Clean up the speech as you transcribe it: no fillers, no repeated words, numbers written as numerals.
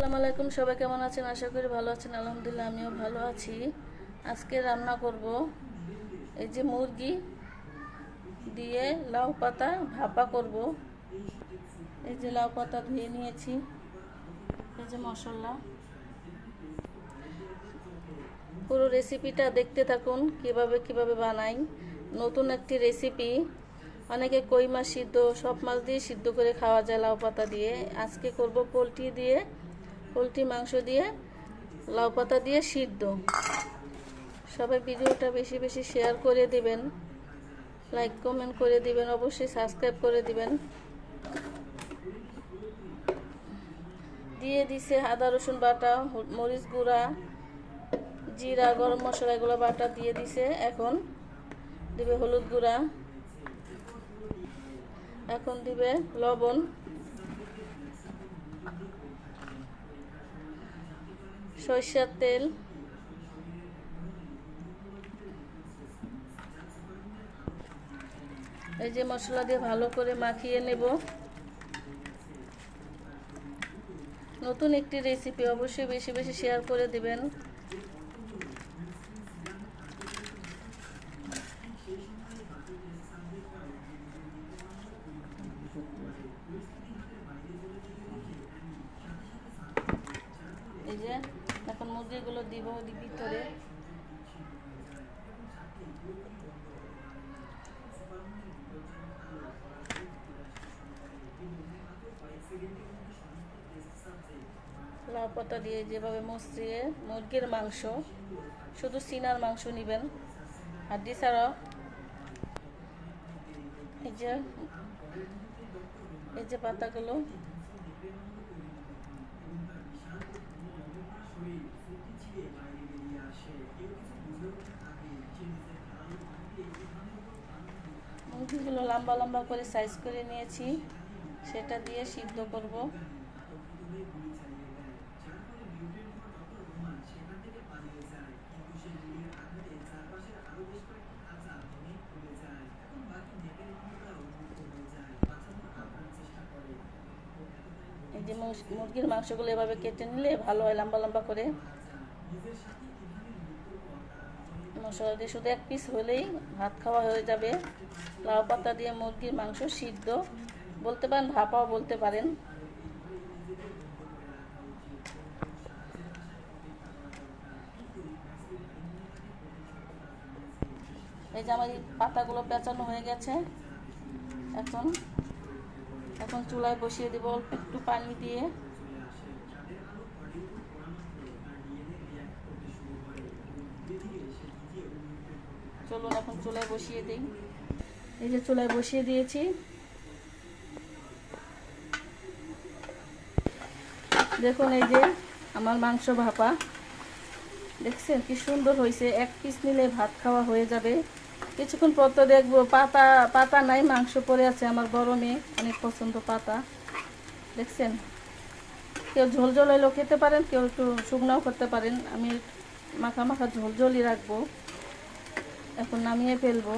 আসসালামু আলাইকুম, সবাই কেমন আছেন? আশা করি ভালো আছেন। আলহামদুলিল্লাহ আমিও ভালো আছি। আজকে রান্না করব এই যে মুরগি দিয়ে লাউ পাতা ভাপা করব। এই যে লাউ পাতা ধুয়ে নিয়েছি, এই যে মশলা। পুরো রেসিপিটা দেখতে থাকুন কিভাবে কিভাবে বানাই। নতুন একটি রেসিপি। অনেকে কই মাছ সিদ্ধ, সব মাছ দিয়ে সিদ্ধ করে খাওয়া যায় লাউ পাতা দিয়ে। আজকে করব পোলট্রি মাংস দিয়ে লাউ পাতা দিয়ে সিদ্ধ। সবাই ভিডিওটা বেশি বেশি শেয়ার করে দিবেন, লাইক কমেন্ট করে দিবেন, অবশ্যই সাবস্ক্রাইব করে দিবেন। দিয়ে দিছে আদা রসুন বাটা, মরিচ গুঁড়া, জিরা, গরম মশলা এগুলো বাটা দিয়ে দিছে। এখন দিবে হলুদ গুঁড়া, এখন দিবে লবণ, সরিষার তেল, এই যে মশলা দিয়ে ভালো করে মাখিয়ে নেব। নতুন একটি রেসিপি, অবশ্যই বেশি বেশি শেয়ার করে দিবেন। এই যে এখন মুরগিগুলো দিব ভিতরে। লাউ পাতা দিয়ে যেভাবে মসৃয়ে মুরগির মাংস, শুধু সিনার মাংস নেবেন, হাড্ডি ছাড়াও। এই যে পাতাগুলো মুরগিগুলো লম্বা লম্বা করে সাইজ করে নিয়েছি, সেটা দিয়ে সিদ্ধ করব। এই যে মুরগির মাংসগুলো এভাবে কেটে নিলে ভালো হয়, লম্বা লম্বা করে। মশলা দিয়ে শুধু এক পিস হলেই ভাত খাওয়া হয়ে যাবে। লাউ পাতা দিয়ে মুরগির মাংস সিদ্ধ বলতে পারেন, ভাপাও বলতে পারেন। এই যে আমার পাতাগুলো পেঁচানো হয়ে গেছে। এখন চুলায় বসিয়ে দেব অল্প একটু পানি দিয়ে। চলুন এখন চুলায় বসিয়ে দিই। এই যে চুলায় বসিয়ে দিয়েছি। দেখুন এই যে আমার মাংস ভাপা, দেখছেন কি সুন্দর হয়েছে। এক পিস নিলে ভাত খাওয়া হয়ে যাবে। কিছুক্ষণ পর তো দেখবো পাতা নাই, মাংস পড়ে আছে। আমার বড় মেয়ে অনেক পছন্দ পাতা, দেখছেন। কেউ ঝোল ঝোল হলেও খেতে পারেন, কেউ একটু শুকনাও করতে পারেন। আমি মাখা মাখা ঝোল ঝোলই রাখবো। এখন নামিয়ে ফেলবো।